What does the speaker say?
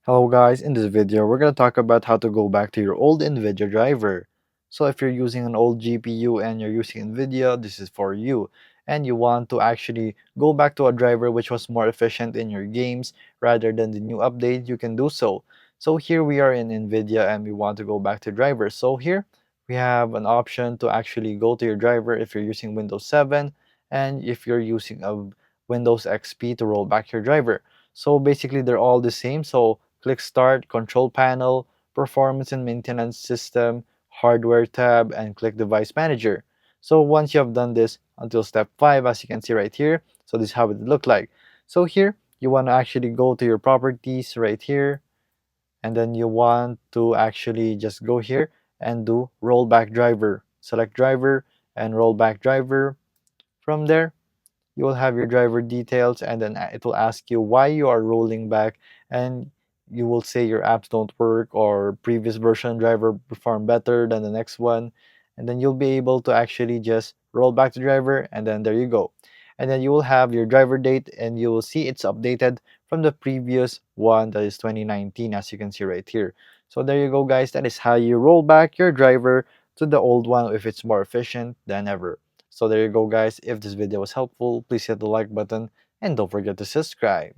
Hello guys, in this video we're going to talk about how to go back to your old Nvidia driver. So if you're using an old GPU and you're using Nvidia, this is for you. And you want to actually go back to a driver which was more efficient in your games rather than the new update, you can do so. So here we are in Nvidia and we want to go back to drivers. So here we have an option to actually go to your driver if you're using Windows 7 and if you're using a Windows XP to roll back your driver. So basically they're all the same. So click Start, Control Panel, Performance and Maintenance System, Hardware tab, and click Device Manager. So once you have done this until step 5, as you can see right here, so this is how it would look like. So here, you want to actually go to your properties right here, and then you want to actually just go here and do rollback driver. Select driver and rollback driver. From there, you will have your driver details, and then it will ask you why you are rolling back, and you will say your apps don't work or previous version driver perform better than the next one, and then you'll be able to actually just roll back the driver, and then there you go. And then you will have your driver date, and you will see it's updated from the previous one, that is 2019, as you can see right here. So there you go guys, that is how you roll back your driver to the old one if it's more efficient than ever. So there you go guys, if this video was helpful, please hit the like button and don't forget to subscribe.